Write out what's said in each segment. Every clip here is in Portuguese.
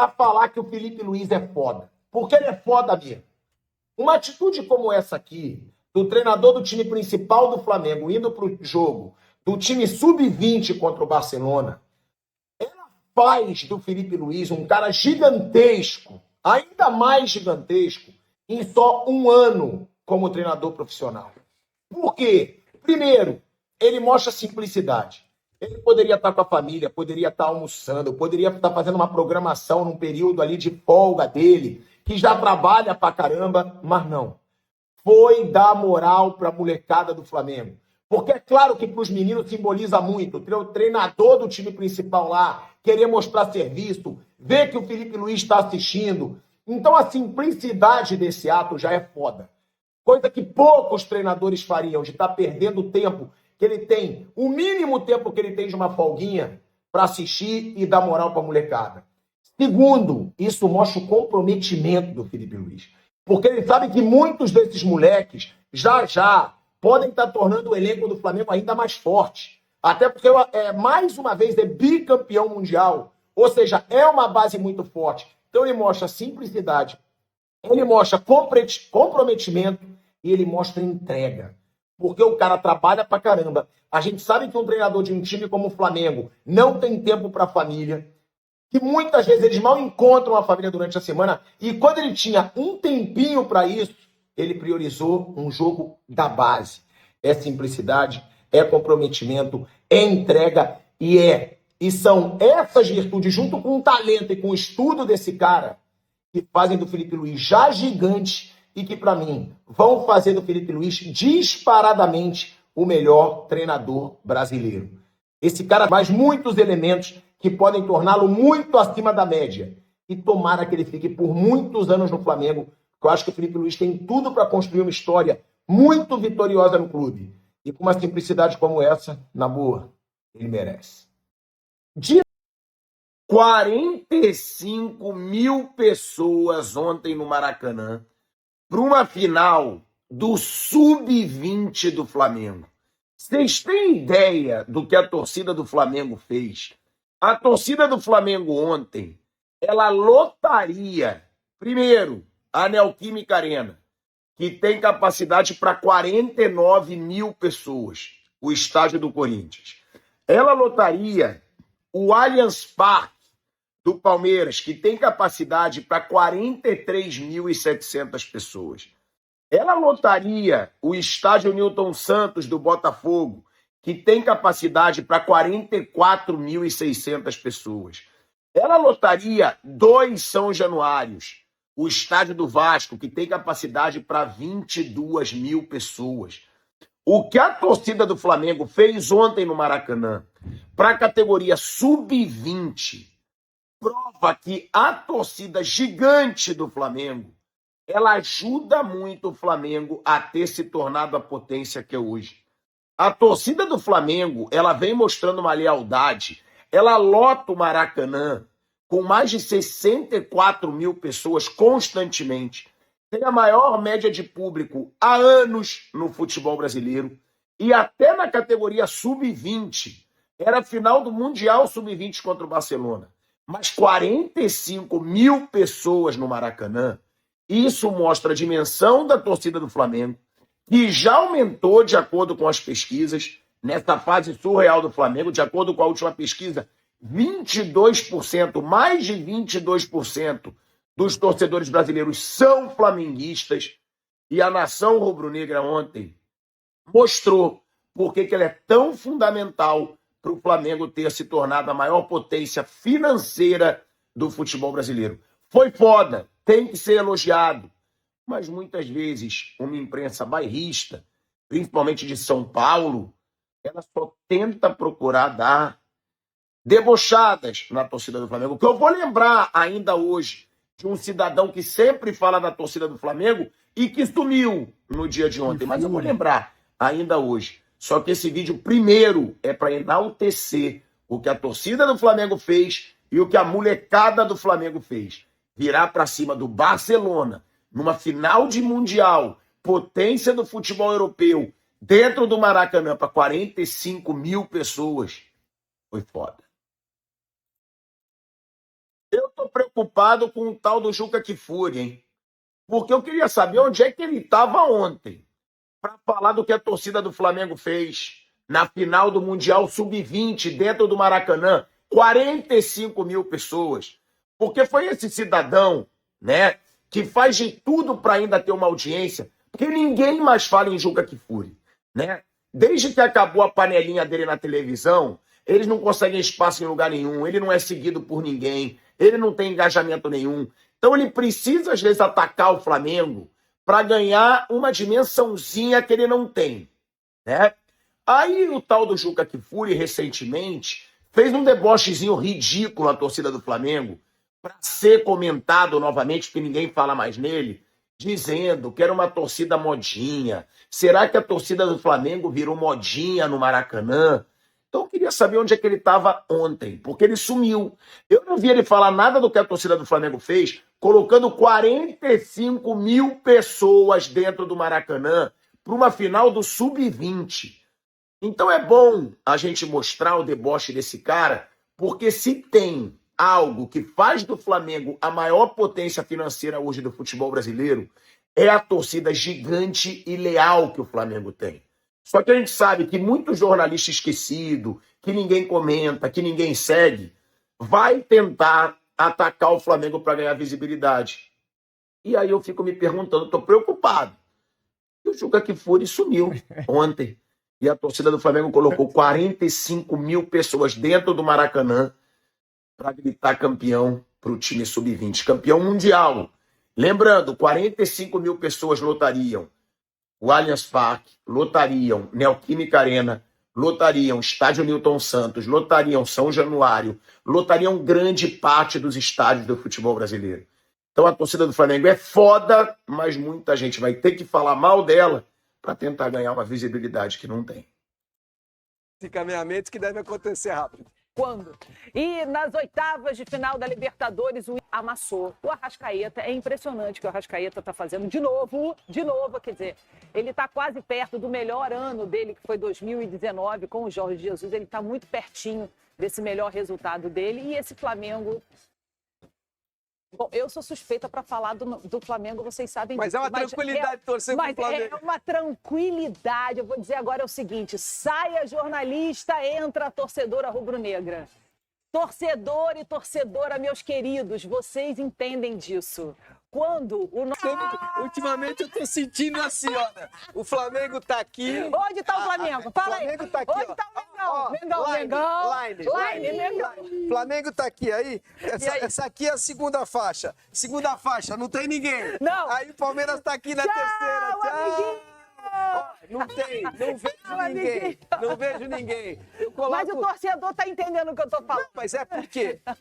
para falar que o Felipe Luiz é foda. Porque ele é foda mesmo. Uma atitude como essa aqui, do treinador do time principal do Flamengo indo para o jogo do time sub-20 contra o Barcelona, ela faz do Felipe Luiz um cara gigantesco, ainda mais gigantesco, em só um ano como treinador profissional. Por quê? Primeiro, ele mostra simplicidade. Ele poderia estar com a família, poderia estar almoçando, poderia estar fazendo uma programação num período ali de folga dele, que já trabalha pra caramba, mas não. Foi dar moral pra molecada do Flamengo. Porque é claro que para os meninos simboliza muito. O treinador do time principal lá querer mostrar serviço, ver que o Felipe Luiz está assistindo. Então a simplicidade desse ato já é foda. Coisa que poucos treinadores fariam, de estar perdendo o tempo que ele tem, o mínimo tempo que ele tem de uma folguinha para assistir e dar moral para a molecada. Segundo, isso mostra o comprometimento do Felipe Luiz. Porque ele sabe que muitos desses moleques já podem estar tornando o elenco do Flamengo ainda mais forte. Até porque, mais uma vez, é bicampeão mundial. Ou seja, é uma base muito forte. Então ele mostra simplicidade, ele mostra comprometimento e ele mostra entrega. Porque o cara trabalha pra caramba. A gente sabe que um treinador de um time como o Flamengo não tem tempo pra família, que muitas vezes eles mal encontram a família durante a semana, e quando ele tinha um tempinho para isso, ele priorizou um jogo da base. É simplicidade, é comprometimento, é entrega e são essas virtudes, junto com o talento e com o estudo desse cara, que fazem do Felipe Luiz já gigante e que, para mim, vão fazer do Felipe Luiz disparadamente o melhor treinador brasileiro. Esse cara faz muitos elementos que podem torná-lo muito acima da média. E tomara que ele fique por muitos anos no Flamengo, porque eu acho que o Felipe Luiz tem tudo para construir uma história muito vitoriosa no clube. E com uma simplicidade como essa, na boa, ele merece. De 45 mil pessoas ontem no Maracanã para uma final do Sub-20 do Flamengo. Vocês têm ideia do que a torcida do Flamengo fez? A torcida do Flamengo ontem, ela lotaria, primeiro, a Neoquímica Arena, que tem capacidade para 49 mil pessoas, o estádio do Corinthians. Ela lotaria o Allianz Parque do Palmeiras, que tem capacidade para 43.700 pessoas. Ela lotaria o estádio Newton Santos do Botafogo, que tem capacidade para 44.600 pessoas. Ela lotaria 2 São Januários, o estádio do Vasco, que tem capacidade para 22 mil pessoas. O que a torcida do Flamengo fez ontem no Maracanã para a categoria Sub-20 prova que a torcida gigante do Flamengo, ela ajuda muito o Flamengo a ter se tornado a potência que é hoje. A torcida do Flamengo, ela vem mostrando uma lealdade, ela lota o Maracanã com mais de 64 mil pessoas constantemente. Tem a maior média de público há anos no futebol brasileiro e até na categoria Sub-20. Era a final do Mundial Sub-20 contra o Barcelona. Mas 45 mil pessoas no Maracanã, isso mostra a dimensão da torcida do Flamengo, que já aumentou de acordo com as pesquisas, nessa fase surreal do Flamengo, de acordo com a última pesquisa, 22%, mais de 22% dos torcedores brasileiros são flamenguistas, e a nação rubro-negra ontem mostrou por que ela é tão fundamental para o Flamengo ter se tornado a maior potência financeira do futebol brasileiro. Foi foda, tem que ser elogiado, mas muitas vezes uma imprensa bairrista, principalmente de São Paulo, ela só tenta procurar dar debochadas na torcida do Flamengo. Que eu vou lembrar ainda hoje de um cidadão que sempre fala da torcida do Flamengo e que sumiu no dia de ontem, mas eu vou lembrar ainda hoje. Só que esse vídeo primeiro é para enaltecer o que a torcida do Flamengo fez e o que a molecada do Flamengo fez. Virar para cima do Barcelona numa final de Mundial, potência do futebol europeu, dentro do Maracanã para 45 mil pessoas. Foi foda. Eu tô preocupado com o tal do Juca Kfouri, hein? Porque eu queria saber onde é que ele estava ontem para falar do que a torcida do Flamengo fez na final do Mundial Sub-20 dentro do Maracanã. 45 mil pessoas. Porque foi esse cidadão, né, que faz de tudo para ainda ter uma audiência, porque ninguém mais fala em Juca Kfouri, né? Desde que acabou a panelinha dele na televisão, eles não conseguem espaço em lugar nenhum, ele não é seguido por ninguém, ele não tem engajamento nenhum. Então ele precisa, às vezes, atacar o Flamengo para ganhar uma dimensãozinha que ele não tem, né? Aí o tal do Juca Kfouri, recentemente, fez um debochezinho ridículo à torcida do Flamengo para ser comentado novamente, porque ninguém fala mais nele, dizendo que era uma torcida modinha. Será que a torcida do Flamengo virou modinha no Maracanã? Então eu queria saber onde é que ele estava ontem, porque ele sumiu. Eu não vi ele falar nada do que a torcida do Flamengo fez, colocando 45 mil pessoas dentro do Maracanã para uma final do Sub-20. Então é bom a gente mostrar o deboche desse cara, porque se tem algo que faz do Flamengo a maior potência financeira hoje do futebol brasileiro, é a torcida gigante e leal que o Flamengo tem. Só que a gente sabe que muito jornalista esquecido, que ninguém comenta, que ninguém segue, vai tentar atacar o Flamengo para ganhar visibilidade. E aí eu fico me perguntando, estou preocupado. E o Juca Kfouri sumiu ontem. E a torcida do Flamengo colocou 45 mil pessoas dentro do Maracanã para gritar campeão para o time sub-20, campeão mundial. Lembrando, 45 mil pessoas lotariam o Allianz Parque, lotariam Neoquímica Arena, lotariam Estádio Newton Santos, lotariam São Januário, lotariam grande parte dos estádios do futebol brasileiro. Então a torcida do Flamengo é foda, mas muita gente vai ter que falar mal dela para tentar ganhar uma visibilidade que não tem. Encaminhamentos que devem acontecer rápido. Quando? E nas oitavas de final da Libertadores, o amassou. O Arrascaeta, é impressionante o que o Arrascaeta está fazendo de novo, quer dizer, ele está quase perto do melhor ano dele, que foi 2019, com o Jorge Jesus, ele está muito pertinho desse melhor resultado dele, e esse Flamengo... Bom, eu sou suspeita para falar do Flamengo, vocês sabem disso. Mas é uma tranquilidade torcer pro Flamengo. É uma tranquilidade. Eu vou dizer agora o seguinte: saia jornalista, entra a torcedora rubro-negra. Torcedor e torcedora, meus queridos, vocês entendem disso. Quando o nosso... Ultimamente eu tô sentindo assim, olha. O Flamengo tá aqui. Onde tá o Flamengo? Fala aí. O Flamengo tá aqui, onde tá o Mengão? Flamengo tá aqui aí. Essa aqui é a segunda faixa. Segunda faixa, não tem ninguém. Não. Aí o Palmeiras tá aqui na terceira. Tchau. Não tem, não vejo ninguém. Mas o torcedor tá entendendo o que eu tô falando. Não, mas é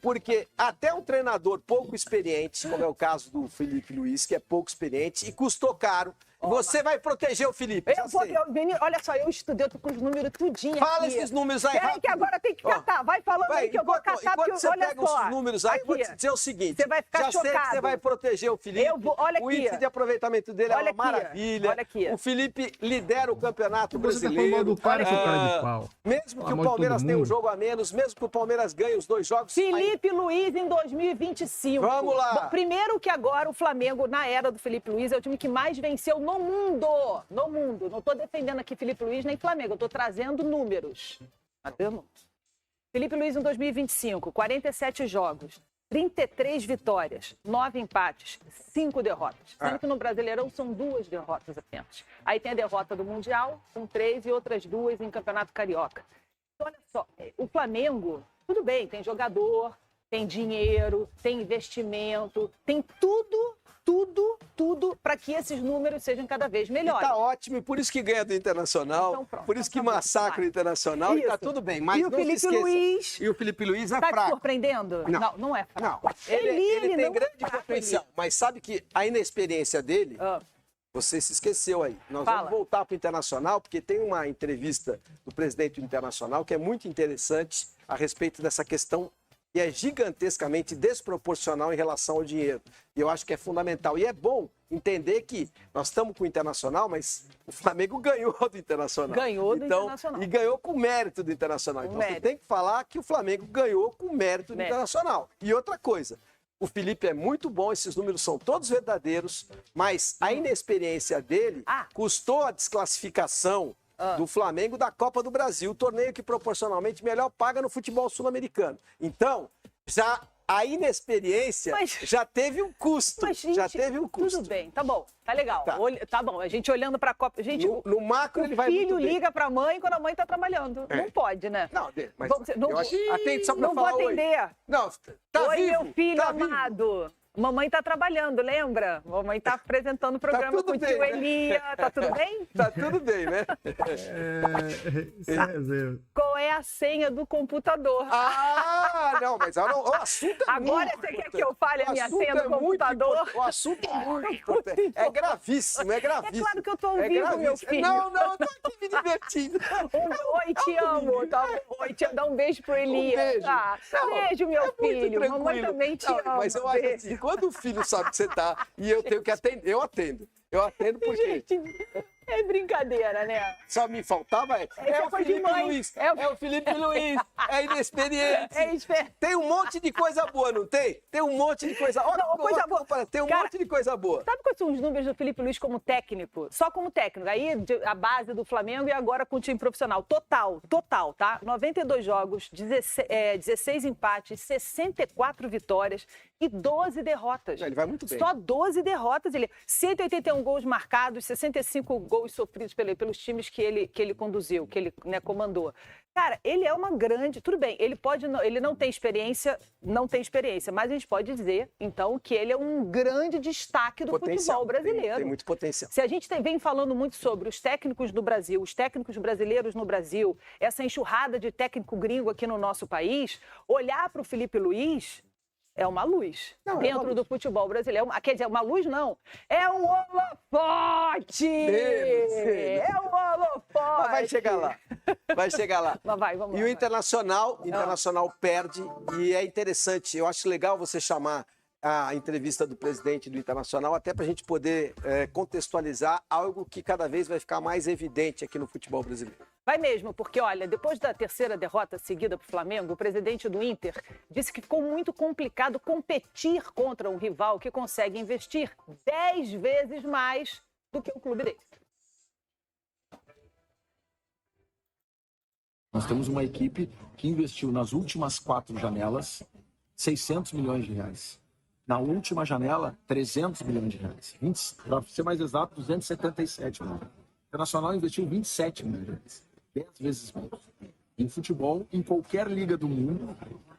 porque até um treinador pouco experiente, como é o caso do Felipe Luiz, que é pouco experiente e custou caro, você vai proteger o Felipe. Olha só, eu estudei, eu tô com os números tudinho aqui. Fala esses números aí. Peraí que agora tem que catar. Vai falando aí que eu vou catar, porque você olha pega só. Os números aí, aqui, eu vou te dizer o seguinte. Você vai ficar chocado. Já sei que você vai proteger o Felipe. Olha aqui. O índice de aproveitamento dele é uma maravilha. Olha aqui. O Felipe lidera o campeonato brasileiro. Você tá falando do cara, seu cara de pau. Mesmo que o Palmeiras tenha um jogo a menos, mesmo que o Palmeiras ganhe os 2 jogos... Felipe Luiz em 2025. Vamos lá. Bom, primeiro que agora o Flamengo, na era do Felipe Luiz, é o time que mais venceu no mundo. No mundo. Não estou defendendo aqui Felipe Luiz nem Flamengo, eu estou trazendo números. Felipe Luiz em 2025, 47 jogos, 33 vitórias, 9 empates, 5 derrotas. Sendo que no Brasileirão são 2 derrotas apenas. Aí tem a derrota do Mundial, com 3 e outras 2 em Campeonato Carioca. Então, olha só, o Flamengo, tudo bem, tem jogador, tem dinheiro, tem investimento, tem tudo para que esses números sejam cada vez melhores. Tá ótimo, e por isso que ganha do Internacional, então, pronto, por isso que massacra o Internacional, isso. E tá tudo bem. Mas e o Felipe Luiz... E o Felipe Luiz é fraco. Tá te surpreendendo? Não é fraco. Não, ele tem grande potencial, mas sabe que a inexperiência dele... Você se esqueceu aí. Nós vamos voltar para o Internacional, porque tem uma entrevista do presidente do Internacional que é muito interessante a respeito dessa questão e é gigantescamente desproporcional em relação ao dinheiro. E eu acho que é fundamental. E é bom entender que nós estamos com o Internacional, mas o Flamengo ganhou do Internacional. Ganhou do Internacional. E ganhou com mérito do Internacional. Então você tem que falar que o Flamengo ganhou com mérito do Internacional. E outra coisa, O Felipe é muito bom, esses números são todos verdadeiros, mas a inexperiência dele custou a desclassificação do Flamengo da Copa do Brasil, o torneio que proporcionalmente melhor paga no futebol sul-americano. Então, já a inexperiência já teve um custo. Gente, já teve um custo. Tudo bem, tá bom, tá legal. Tá. Tá bom, a gente olhando pra Copa. Gente, no macro ele vai muito bem. O filho liga pra mãe quando a mãe tá trabalhando. Não pode, né? Não, mas não, atende só pra não falar vou atender. Oi. Não, tá oi, vivo, meu filho tá amado. Vivo. Mamãe tá trabalhando, lembra? Mamãe tá apresentando o programa com o tio Elia. Tá tudo bem? Tá tudo bem, né? Qual é a senha do computador? Não, mas o assunto é agora muito você quer que eu fale a minha senha do computador? O assunto é muito importante. É gravíssimo, é gravíssimo. É claro que eu tô ao vivo, meu filho. Não, eu tô aqui me divertindo. Oi, te amo. Tá bom. Oi, dá um beijo pro Elia. Beijo. Beijo, meu filho. Mamãe também te ama. Mas eu acho assim, quando o filho sabe que você tá e eu tenho que atender, eu atendo. Eu atendo porque... Gente, é brincadeira, né? Só me faltava é o Felipe Luiz. É o Felipe Luiz. É inexperiente. Tem um monte de coisa boa, não tem? Tem um monte de coisa... coisa boa. Tem um monte de coisa boa. Sabe quais são os números do Felipe Luiz como técnico? Só como técnico. Aí a base do Flamengo e agora com o time profissional. Total, tá? 92 jogos, 16 empates, 64 vitórias e 12 derrotas. Ele vai muito bem. Só 12 derrotas. 181 gols marcados, 65 gols sofridos pelos times que ele conduziu, que ele comandou. Cara, ele é uma grande... Tudo bem, ele não tem experiência, mas a gente pode dizer, então, que ele é um grande destaque do futebol brasileiro. Tem muito potencial. Se a gente vem falando muito sobre os técnicos do Brasil, os técnicos brasileiros no Brasil, essa enxurrada de técnico gringo aqui no nosso país, olhar para o Felipe Luiz... É uma luz dentro do futebol brasileiro. Quer dizer, uma luz não. É um holofote! É um holofote! Mas vai chegar lá. Mas vamos lá. E o Internacional perde. E é interessante, eu acho legal você chamar a entrevista do presidente do Internacional, até para a gente poder contextualizar algo que cada vez vai ficar mais evidente aqui no futebol brasileiro. Vai mesmo, porque, olha, depois da terceira derrota seguida para o Flamengo, o presidente do Inter disse que ficou muito complicado competir contra um rival que consegue investir 10 vezes mais do que o clube dele. Nós temos uma equipe que investiu nas últimas 4 janelas 600 milhões de reais. Na última janela, 300 milhões de reais. Para ser mais exato, 277 milhões. O Internacional investiu 27 milhões de reais. 10 vezes menos. Em futebol, em qualquer liga do mundo,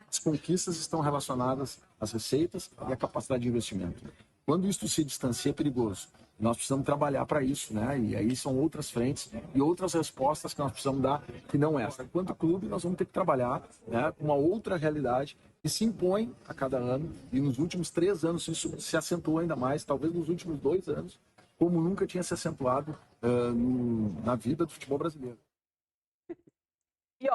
as conquistas estão relacionadas às receitas e à capacidade de investimento. Quando isso se distancia, é perigoso. Nós precisamos trabalhar para isso, né? E aí são outras frentes e outras respostas que nós precisamos dar, que não essa. Enquanto clube, nós vamos ter que trabalhar, né, com uma outra realidade que se impõe a cada ano. E nos últimos 3 anos isso se acentuou ainda mais, talvez nos últimos 2 anos, como nunca tinha se acentuado na vida do futebol brasileiro. E,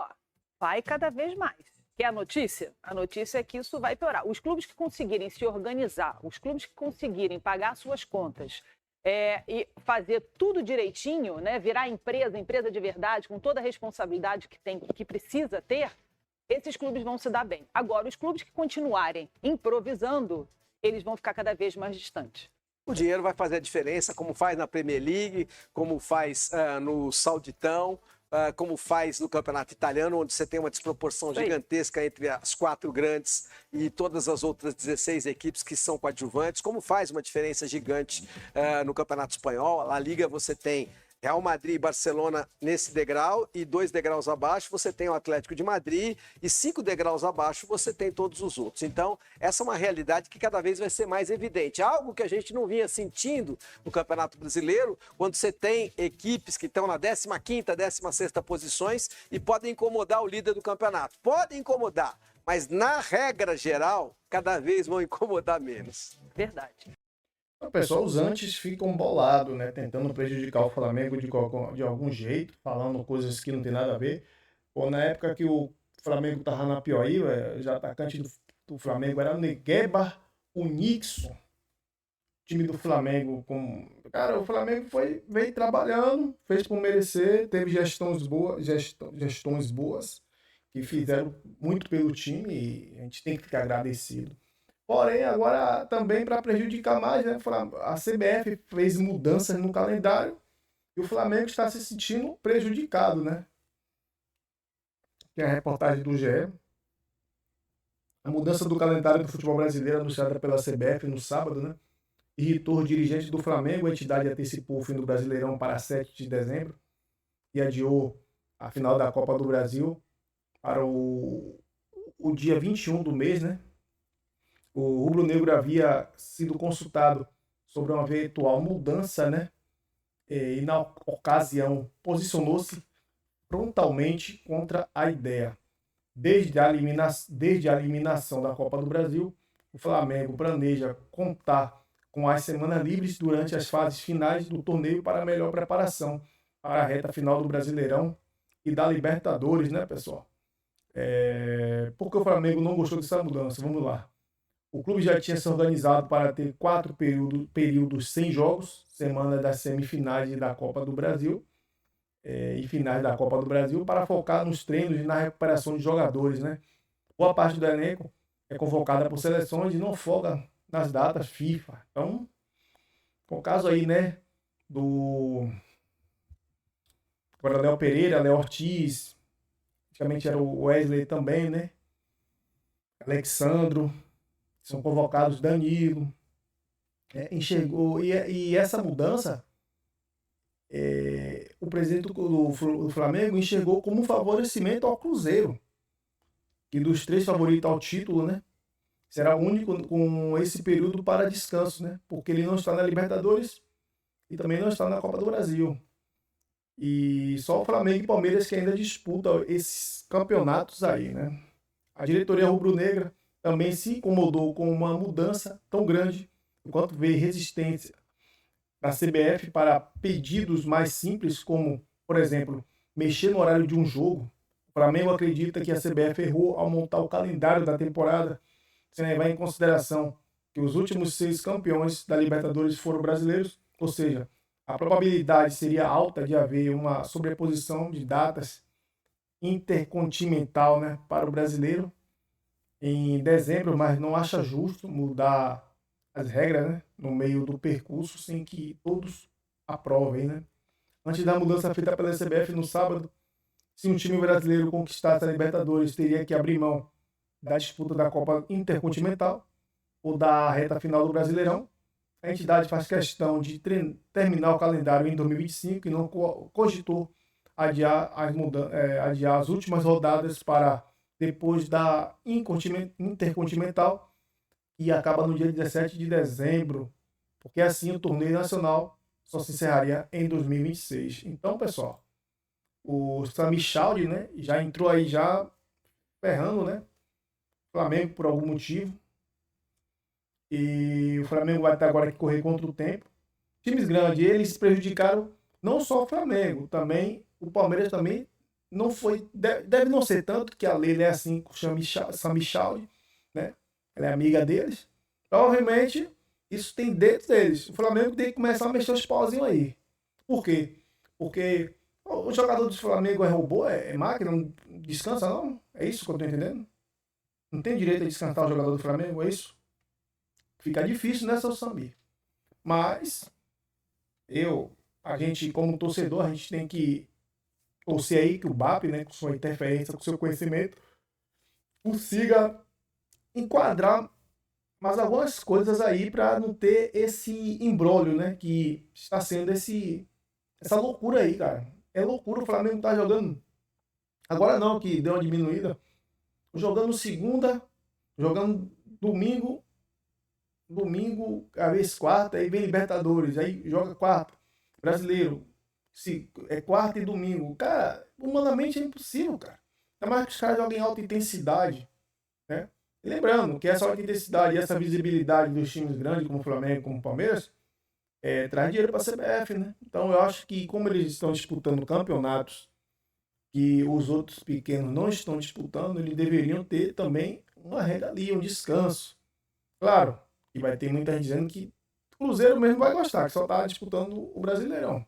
vai cada vez mais. Quer a notícia? A notícia é que isso vai piorar. Os clubes que conseguirem se organizar, os clubes que conseguirem pagar suas contas e fazer tudo direitinho, né, virar empresa de verdade, com toda a responsabilidade que precisa ter, esses clubes vão se dar bem. Agora, os clubes que continuarem improvisando, eles vão ficar cada vez mais distantes. O dinheiro vai fazer a diferença, como faz na Premier League, como faz no Sauditão, como faz no Campeonato Italiano, onde você tem uma desproporção gigantesca entre as 4 grandes e todas as outras 16 equipes que são coadjuvantes, como faz uma diferença gigante no Campeonato Espanhol. Na Liga você tem Real Madrid e Barcelona nesse degrau, e 2 degraus abaixo você tem o Atlético de Madrid, e 5 degraus abaixo você tem todos os outros. Então, essa é uma realidade que cada vez vai ser mais evidente. Algo que a gente não vinha sentindo no Campeonato Brasileiro, quando você tem equipes que estão na 15ª, 16ª posições e podem incomodar o líder do campeonato. Podem incomodar, mas na regra geral, cada vez vão incomodar menos. Verdade. O pessoal, os antes ficam bolados, né? Tentando prejudicar o Flamengo de algum jeito, falando coisas que não tem nada a ver. Pô, na época que o Flamengo tava na Piauí, o atacante do Flamengo era o Negueba, o Nixon. Time do Flamengo Cara, o Flamengo veio trabalhando, fez por merecer, teve gestões boas que fizeram muito pelo time e a gente tem que ficar agradecido. Porém, agora também para prejudicar mais, né? A CBF fez mudanças no calendário e o Flamengo está se sentindo prejudicado, né? Tem a reportagem do GE. A mudança do calendário do futebol brasileiro anunciada pela CBF no sábado, né? Irritou os dirigentes do Flamengo. A entidade antecipou o fim do Brasileirão para 7 de dezembro e adiou a final da Copa do Brasil para o dia 21 do mês, né? O rubro-negro havia sido consultado sobre uma eventual mudança, né? E na ocasião posicionou-se frontalmente contra a ideia. Desde a eliminação da Copa do Brasil, o Flamengo planeja contar com as semanas livres durante as fases finais do torneio para melhor preparação para a reta final do Brasileirão e da Libertadores, né, pessoal? Por que o Flamengo não gostou dessa mudança? Vamos lá. O clube já tinha se organizado para ter 4 períodos sem jogos, semana das semifinais da Copa do Brasil e finais da Copa do Brasil, para focar nos treinos e na recuperação de jogadores, né? Boa parte do elenco é convocada por seleções e não folga nas datas FIFA. Então, com o caso aí, né, do agora Léo Pereira, Léo Ortiz, antigamente era o Wesley também, né? Alexandro, são convocados Danilo, enxergou, e essa mudança, o presidente do Flamengo enxergou como um favorecimento ao Cruzeiro, que dos 3 favoritos ao título, né, será o único com esse período para descanso, né, porque ele não está na Libertadores e também não está na Copa do Brasil. E só o Flamengo e Palmeiras que ainda disputam esses campeonatos aí, né. A diretoria rubro-negra também se incomodou com uma mudança tão grande, enquanto vê resistência da CBF para pedidos mais simples, como, por exemplo, mexer no horário de um jogo. O Flamengo acredita que a CBF errou ao montar o calendário da temporada, sem levar em consideração que os últimos 6 campeões da Libertadores foram brasileiros, ou seja, a probabilidade seria alta de haver uma sobreposição de datas intercontinental, né, para o brasileiro em dezembro, mas não acha justo mudar as regras, né, no meio do percurso sem que todos aprovem, né? Antes da mudança feita pela CBF no sábado, se um time brasileiro conquistasse a Libertadores, teria que abrir mão da disputa da Copa Intercontinental ou da reta final do Brasileirão. A entidade faz questão de terminar o calendário em 2025 e não cogitou adiar as últimas rodadas para depois da Intercontinental, e acaba no dia 17 de dezembro, porque assim o torneio nacional só se encerraria em 2026. Então, pessoal, o Sami Chaldi, né, já entrou aí já ferrando, né, Flamengo por algum motivo, e o Flamengo vai ter agora que correr contra o tempo. Times grandes, eles prejudicaram não só o Flamengo, também o Palmeiras também não foi, deve não ser tanto, que a Leila é assim com o Sami Chaldi, né? Ela é amiga deles. Provavelmente isso tem dentro deles. O Flamengo tem que começar a mexer os pauzinhos aí. Por quê? Porque o jogador do Flamengo é robô, é máquina, não descansa não? É isso que eu tô entendendo? Não tem direito a descansar o jogador do Flamengo, é isso? Fica difícil, né, seu Sami? Mas a gente como torcedor, a gente tem que torcer aí que o BAP, né, com sua interferência, com seu conhecimento, consiga enquadrar mais algumas coisas aí para não ter esse imbróglio, né, que está sendo essa loucura aí, cara. É loucura, o Flamengo tá jogando. Agora não, que deu uma diminuída. Jogando segunda, jogando domingo, às vezes quarta, aí vem Libertadores, aí joga quarta, Brasileiro, é quarta e domingo. Cara, humanamente é impossível, cara. Ainda mais que os caras jogam em alta intensidade, né? E lembrando que essa alta intensidade e essa visibilidade dos times grandes, como o Flamengo, como o Palmeiras, traz dinheiro para a CBF, né? Então eu acho que como eles estão disputando campeonatos que os outros pequenos não estão disputando, eles deveriam ter também uma regalia, um descanso. Claro, e vai ter muita gente dizendo que o Cruzeiro mesmo vai gostar, que só está disputando o Brasileirão.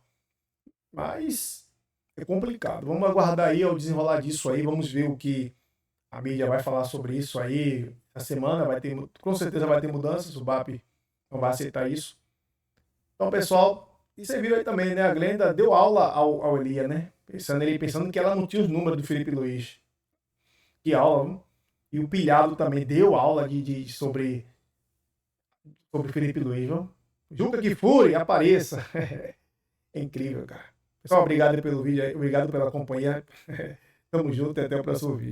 Mas é complicado. Vamos aguardar aí ao desenrolar disso aí, vamos ver o que A mídia vai falar sobre isso aí. Essa semana com certeza vai ter mudanças. O BAP não vai aceitar isso. Então, pessoal, e você viu aí também, né? A Glenda deu aula ao Elia, né? Pensando que ela não tinha os números do Felipe Luiz. Que aula, viu? E o Pilhado também deu aula sobre Felipe Luiz, viu? Juca que fure, apareça. É incrível, cara. Pessoal, obrigado pelo vídeo aí, obrigado pela companhia. Tamo junto e até o próximo vídeo.